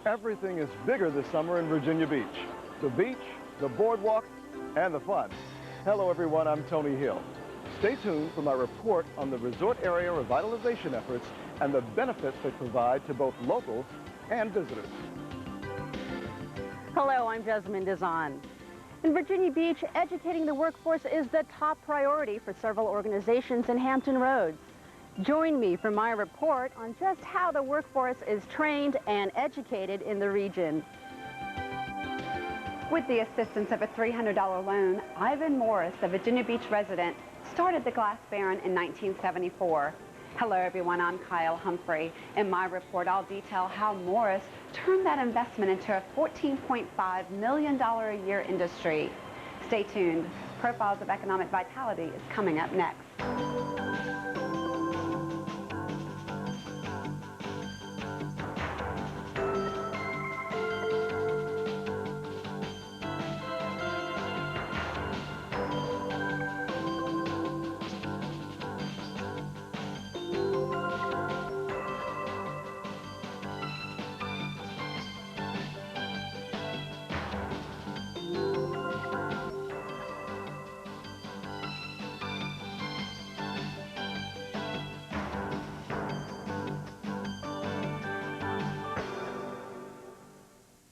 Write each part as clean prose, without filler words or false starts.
Everything is bigger this summer in Virginia Beach. The beach, the boardwalk, and the fun. Hello everyone, I'm Tony Hill. Stay tuned for my report on the resort area revitalization efforts and the benefits they provide to both locals and visitors. Hello, I'm Jasmine Dizon. In Virginia Beach, educating the workforce is the top priority for several organizations in Hampton Roads. Join me for my report on just how the workforce is trained and educated in the region. With the assistance of a $300 loan, Ivan Morris, a Virginia Beach resident, started the Glass Baron in 1974. Hello everyone, I'm Kyle Humphrey. In my report, I'll detail how Morris turned that investment into a $14.5 million a year industry. Stay tuned. Profiles of Economic Vitality is coming up next.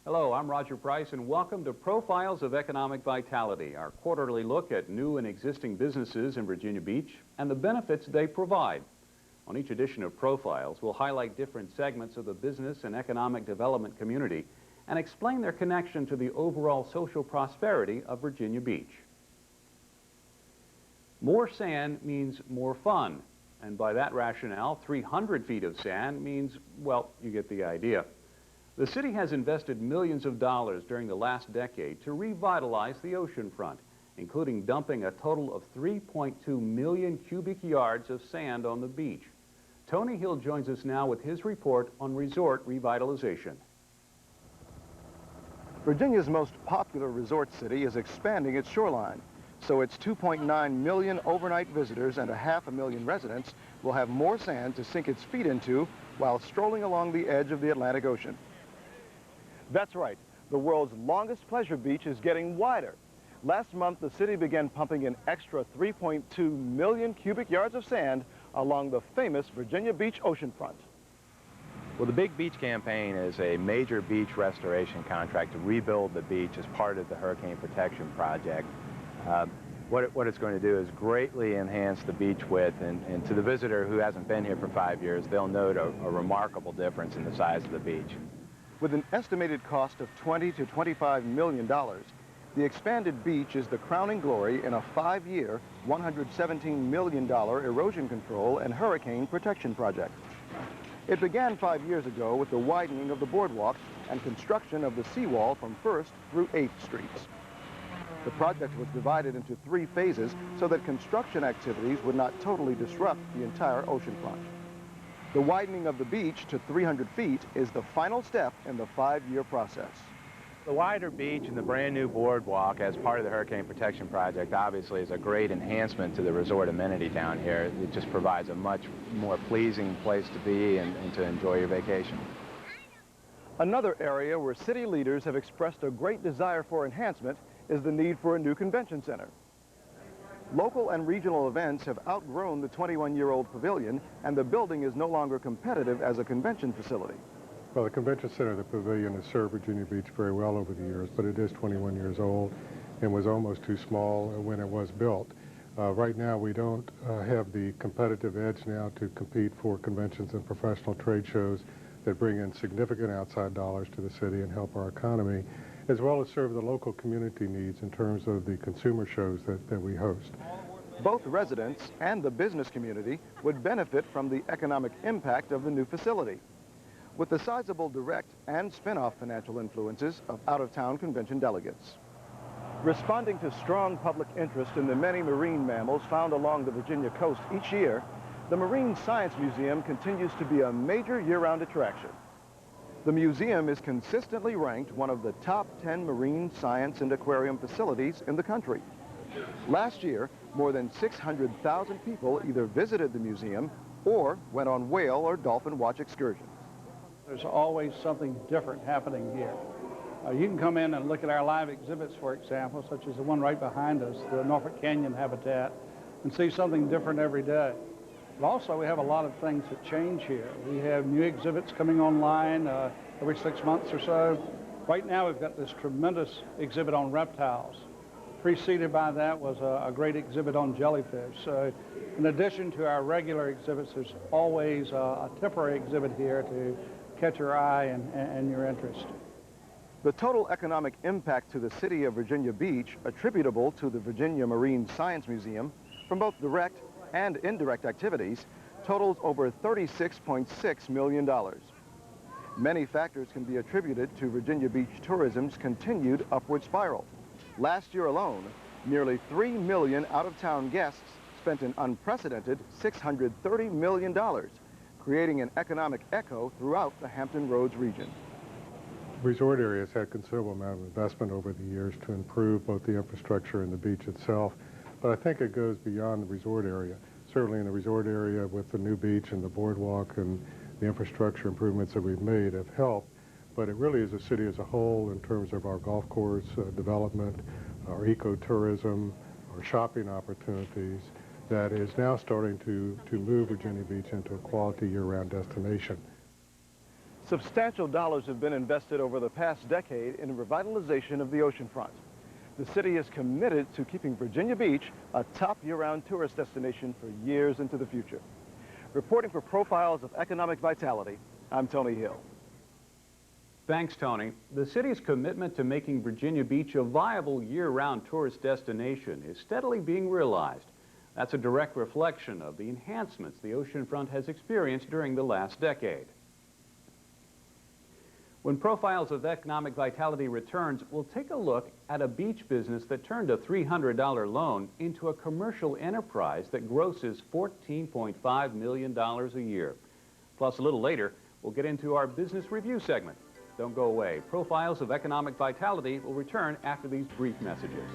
Hello, I'm Roger Price, and welcome to Profiles of Economic Vitality, our quarterly look at new and existing businesses in Virginia Beach and the benefits they provide. On each edition of Profiles, we'll highlight different segments of the business and economic development community and explain their connection to the overall social prosperity of Virginia Beach. More sand means more fun, and by that rationale, 300 feet of sand means, well, you get the idea. The city has invested millions of dollars during the last decade to revitalize the oceanfront, including dumping a total of 3.2 million cubic yards of sand on the beach. Tony Hill joins us now with his report on resort revitalization. Virginia's most popular resort city is expanding its shoreline, so its 2.9 million overnight visitors and 500,000 residents will have more sand to sink its feet into while strolling along the edge of the Atlantic Ocean. That's right, the world's longest pleasure beach is getting wider. Last month, the city began pumping an extra 3.2 million cubic yards of sand along the famous Virginia Beach oceanfront. Well, the Big Beach campaign is a major beach restoration contract to rebuild the beach as part of the Hurricane Protection Project. What it's going to do is greatly enhance the beach width, and to the visitor who hasn't been here for 5 years, they'll note a remarkable difference in the size of the beach. With an estimated cost of $20 to $25 million, the expanded beach is the crowning glory in a 5-year, $117 million erosion control and hurricane protection project. It began 5 years ago with the widening of the boardwalk and construction of the seawall from 1st through 8th Streets. The project was divided into 3 phases so that construction activities would not totally disrupt the entire oceanfront. The widening of the beach to 300 feet is the final step in the 5-year process. The wider beach and the brand new boardwalk as part of the Hurricane Protection Project obviously is a great enhancement to the resort amenity down here. It just provides a much more pleasing place to be and to enjoy your vacation. Another area where city leaders have expressed a great desire for enhancement is the need for a new convention center. Local and regional events have outgrown the 21-year-old pavilion, and the building is no longer competitive as a convention facility. Well, the convention center, the pavilion, has served Virginia Beach very well over the years, but it is 21 years old and was almost too small when it was built. Right now, we don't have the competitive edge now to compete for conventions and professional trade shows that bring in significant outside dollars to the city and help our economy, as well as serve the local community needs in terms of the consumer shows that we host. Both residents and the business community would benefit from the economic impact of the new facility. With the sizable direct and spin-off financial influences of out-of-town convention delegates. Responding to strong public interest in the many marine mammals found along the Virginia coast each year, the Marine Science Museum continues to be a major year-round attraction. The museum is consistently ranked one of the top 10 marine science and aquarium facilities in the country. Last year, more than 600,000 people either visited the museum or went on whale or dolphin watch excursions. There's always something different happening here. You can come in and look at our live exhibits, for example, such as the one right behind us, the Norfolk Canyon habitat, and see something different every day. But also, we have a lot of things that change here. We have new exhibits coming online every 6 months or so. Right now, we've got this tremendous exhibit on reptiles. Preceded by that was a great exhibit on jellyfish. So in addition to our regular exhibits, there's always a temporary exhibit here to catch your eye and your interest. The total economic impact to the city of Virginia Beach attributable to the Virginia Marine Science Museum from both direct and indirect activities totals over $36.6 million. Many factors can be attributed to Virginia Beach tourism's continued upward spiral. Last year alone, nearly 3 million out-of-town guests spent an unprecedented $630 million, creating an economic echo throughout the Hampton Roads region. Resort areas had considerable amount of investment over the years to improve both the infrastructure and the beach itself, but I think it goes beyond the resort area. Certainly in the resort area with the new beach and the boardwalk and the infrastructure improvements that we've made have helped, but it really is a city as a whole in terms of our golf course development, our ecotourism, our shopping opportunities that is now starting to move Virginia Beach into a quality year-round destination. Substantial dollars have been invested over the past decade in revitalization of the oceanfront. The city is committed to keeping Virginia Beach a top year-round tourist destination for years into the future. Reporting for Profiles of Economic Vitality, I'm Tony Hill. Thanks, Tony. The city's commitment to making Virginia Beach a viable year-round tourist destination is steadily being realized. That's a direct reflection of the enhancements the oceanfront has experienced during the last decade. When Profiles of Economic Vitality returns, we'll take a look at a beach business that turned a $300 loan into a commercial enterprise that grosses $14.5 million a year. Plus, a little later, we'll get into our business review segment. Don't go away. Profiles of Economic Vitality will return after these brief messages.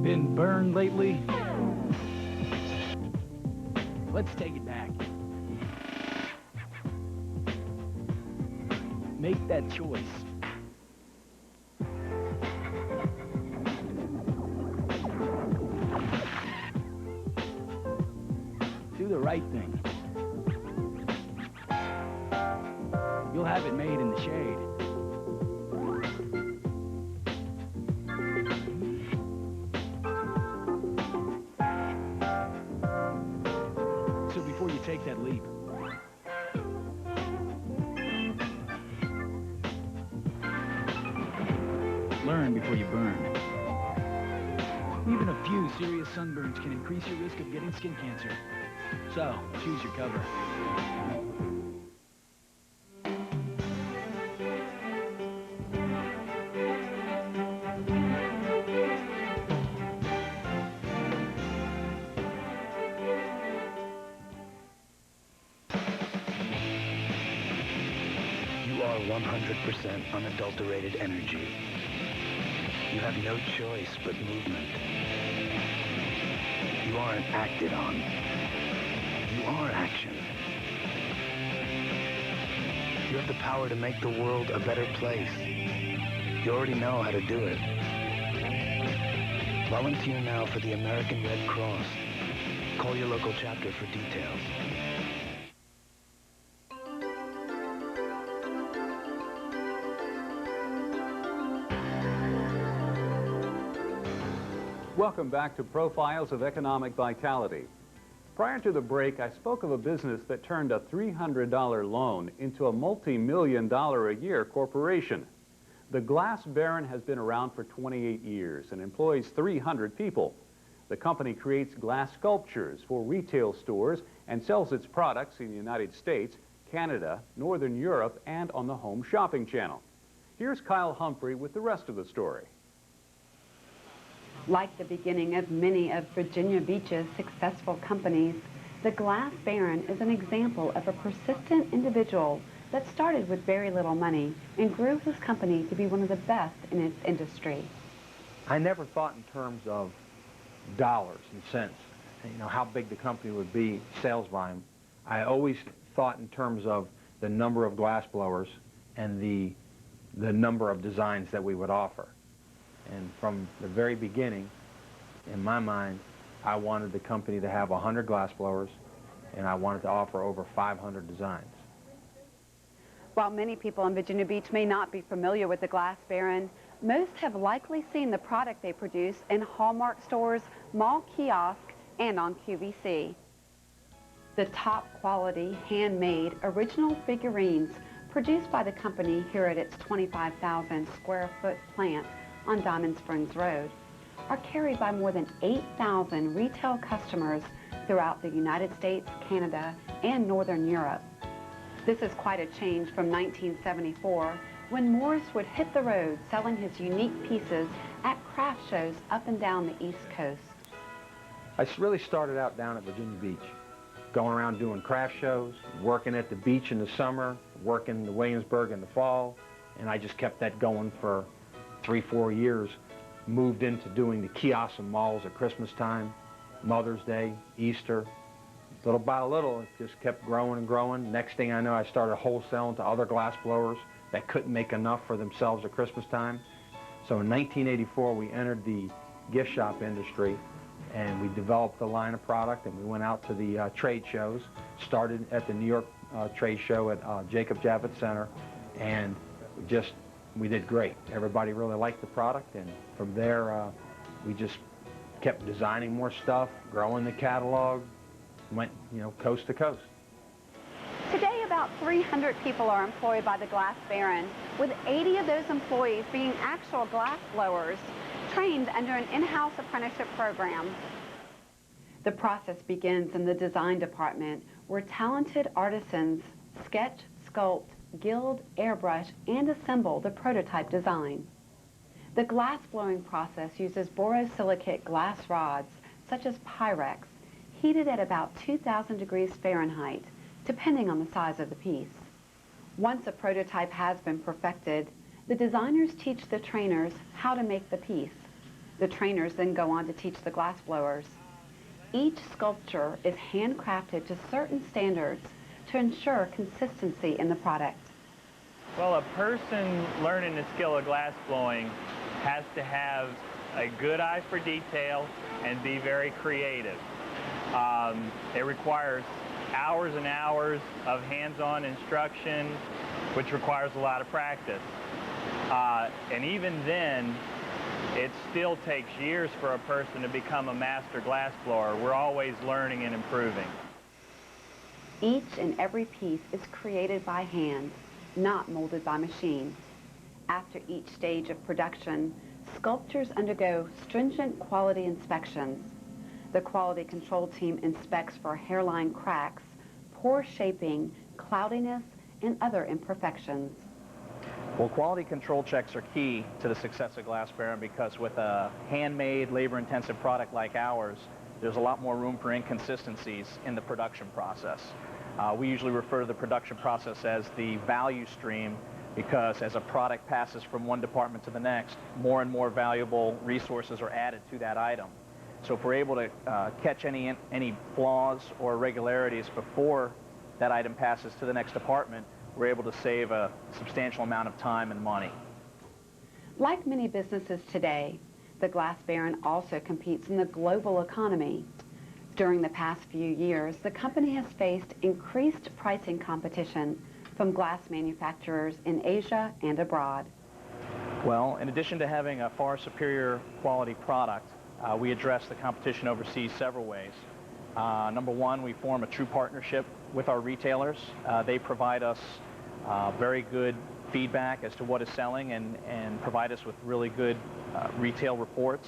Been burned lately? Let's take it back. Make that choice. Do the right thing. You'll have it made in the shade. So before you take that leap, learn before you burn. Even a few serious sunburns can increase your risk of getting skin cancer. So, choose your cover. You are 100% unadulterated energy. You have no choice but movement. You aren't acted on. You are action. You have the power to make the world a better place. You already know how to do it. Volunteer now for the American Red Cross. Call your local chapter for details. Welcome back to Profiles of Economic Vitality. Prior to the break, I spoke of a business that turned a $300 loan into a multi-million-dollar-a-year corporation. The Glass Baron has been around for 28 years and employs 300 people. The company creates glass sculptures for retail stores and sells its products in the United States, Canada, Northern Europe, and on the Home Shopping Channel. Here's Kyle Humphrey with the rest of the story. Like the beginning of many of Virginia Beach's successful companies, The Glass Baron is an example of a persistent individual that started with very little money and grew his company to be one of the best in its industry. I never thought in terms of dollars and cents, you know, how big the company would be, sales volume. I always thought in terms of the number of glass blowers and the number of designs that we would offer. And from the very beginning, in my mind, I wanted the company to have 100 glass blowers, and I wanted to offer over 500 designs. While many people in Virginia Beach may not be familiar with the Glass Baron, most have likely seen the product they produce in Hallmark stores, mall kiosks, and on QVC. The top quality, handmade, original figurines produced by the company here at its 25,000 square foot plant on Diamond Springs Road are carried by more than 8,000 retail customers throughout the United States, Canada, and Northern Europe. This is quite a change from 1974, when Morris would hit the road selling his unique pieces at craft shows up and down the East Coast. I really started out down at Virginia Beach, going around doing craft shows, working at the beach in the summer, working in Williamsburg in the fall, and I just kept that going for 3-4 years. Moved into doing the kiosks and malls at Christmas time, Mother's Day, Easter. Little by little, it just kept growing and growing. Next thing I know, I started wholesaling to other glass blowers that couldn't make enough for themselves at Christmas time. So in 1984, we entered the gift shop industry, and we developed a line of product, and we went out to the trade shows, started at the New York trade show at Jacob Javits Center, and we did great. Everybody really liked the product, and from there, we just kept designing more stuff, growing the catalog, went, you know, coast to coast. Today, about 300 people are employed by the Glass Baron, with 80 of those employees being actual glass blowers, trained under an in-house apprenticeship program. The process begins in the design department, where talented artisans sketch, sculpt, gild, airbrush, and assemble the prototype design. The glass blowing process uses borosilicate glass rods, such as Pyrex, heated at about 2,000 degrees Fahrenheit, depending on the size of the piece. Once a prototype has been perfected, the designers teach the trainers how to make the piece. The trainers then go on to teach the glass blowers. Each sculpture is handcrafted to certain standards to ensure consistency in the product. Well, a person learning the skill of glass blowing has to have a good eye for detail and be very creative. It requires hours and hours of hands-on instruction, which requires a lot of practice. And even then, it still takes years for a person to become a master glass blower. We're always learning and improving. Each and every piece is created by hand, not molded by machine. After each stage of production, sculptures undergo stringent quality inspections. The quality control team inspects for hairline cracks, poor shaping, cloudiness, and other imperfections. Well, quality control checks are key to the success of Glass Baron, because with a handmade, labor-intensive product like ours, there's a lot more room for inconsistencies in the production process. We usually refer to the production process as the value stream, because as a product passes from one department to the next, more and more valuable resources are added to that item. So if we're able to catch any flaws or irregularities before that item passes to the next department, we're able to save a substantial amount of time and money. Like many businesses today, the Glass Baron also competes in the global economy. During the past few years, the company has faced increased pricing competition from glass manufacturers in Asia and abroad. Well, in addition to having a far superior quality product, we address the competition overseas several ways. Number one, we form a true partnership with our retailers. They provide us very good feedback as to what is selling and provide us with really good retail reports.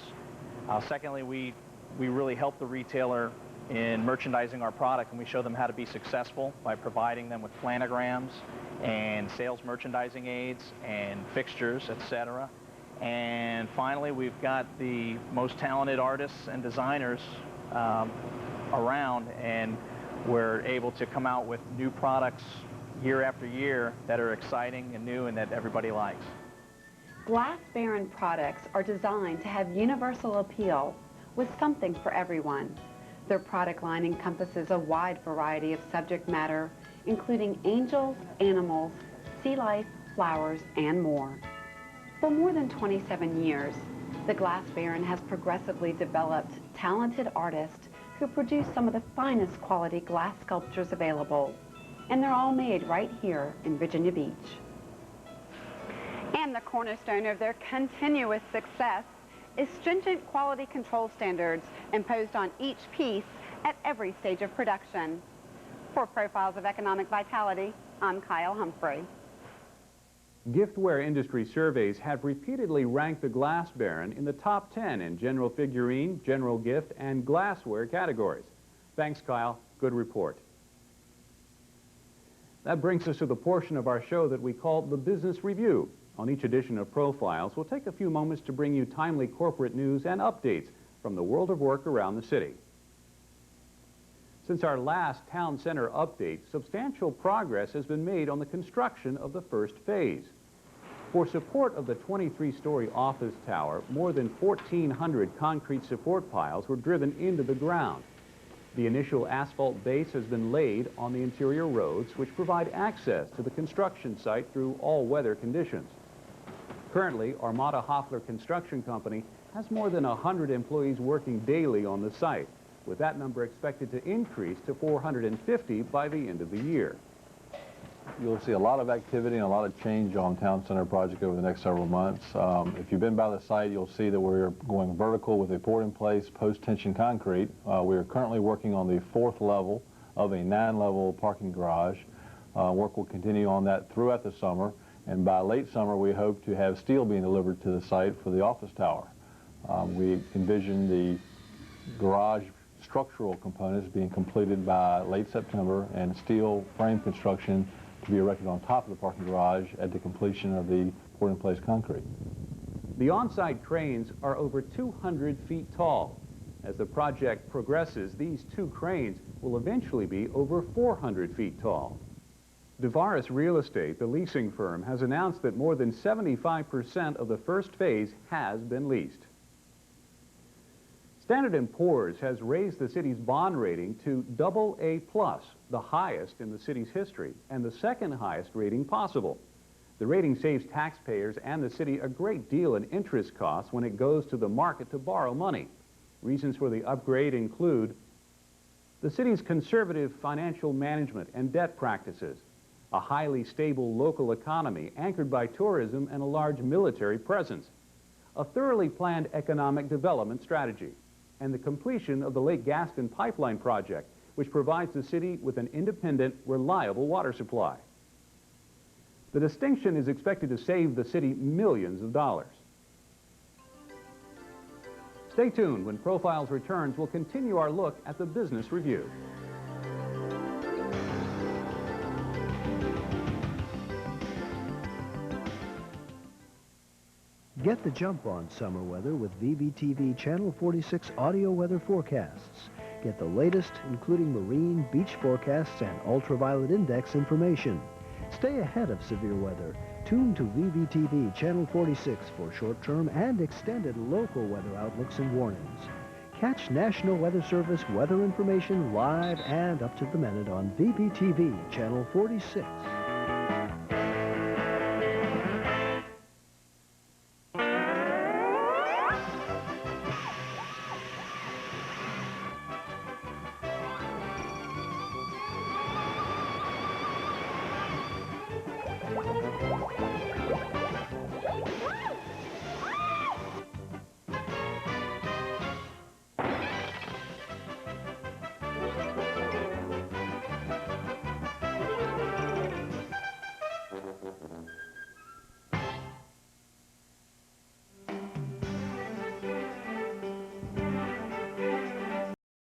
Secondly, we really help the retailer in merchandising our product, and we show them how to be successful by providing them with planograms and sales merchandising aids and fixtures, etc. And finally, we've got the most talented artists and designers around, and We're able to come out with new products year after year that are exciting and new and that everybody likes. Glass Baron products are designed to have universal appeal with something for everyone. Their product line encompasses a wide variety of subject matter, including angels, animals, sea life, flowers, and more. For more than 27 years, the Glass Baron has progressively developed talented artists who produce some of the finest quality glass sculptures available. And they're all made right here in Virginia Beach. And the cornerstone of their continuous success is stringent quality control standards imposed on each piece at every stage of production. For Profiles of Economic Vitality, I'm Kyle Humphrey. Giftware industry surveys have repeatedly ranked the Glass Baron in the top 10 in general figurine, general gift, and glassware categories. Thanks, Kyle. Good report. That brings us to the portion of our show that we call the Business Review. On each edition of Profiles, we'll take a few moments to bring you timely corporate news and updates from the world of work around the city. Since our last town center update, substantial progress has been made on the construction of the first phase. For support of the 23-story office tower, more than 1,400 concrete support piles were driven into the ground. The initial asphalt base has been laid on the interior roads, which provide access to the construction site through all weather conditions. Currently, Armada Hoffler Construction Company has more than 100 employees working daily on the site, with that number expected to increase to 450 by the end of the year. You'll see a lot of activity and a lot of change on Town Center project over the next several months. If you've been by the site, you'll see that we're going vertical with a poured-in-place post-tension concrete. We are currently working on the 4th level of a 9-level parking garage. Work will continue on that throughout the summer, and by late summer we hope to have steel being delivered to the site for the office tower. We envision the garage structural components being completed by late September and steel frame construction to be erected on top of the parking garage at the completion of the poured-in-place concrete. The on-site cranes are over 200 feet tall. As the project progresses, these 2 cranes will eventually be over 400 feet tall. DeVaris Real Estate, the leasing firm, has announced that more than 75% of the first phase has been leased. Standard & Poor's has raised the city's bond rating to AA+, the highest in the city's history, and the second highest rating possible. The rating saves taxpayers and the city a great deal in interest costs when it goes to the market to borrow money. Reasons for the upgrade include the city's conservative financial management and debt practices, a highly stable local economy anchored by tourism and a large military presence, a thoroughly planned economic development strategy, and the completion of the Lake Gaston pipeline project, which provides the city with an independent, reliable water supply. The distinction is expected to save the city millions of dollars. Stay tuned. When Profiles returns, we'll continue our look at the Business Review. Get the jump on summer weather with Vbtv Channel 46 audio weather forecasts. Get the latest, including marine, beach forecasts, and ultraviolet index information. Stay ahead of severe weather. Tune to Vbtv Channel 46 for short-term and extended local weather outlooks and warnings. Catch National Weather Service weather information live and up to the minute on Vbtv Channel 46.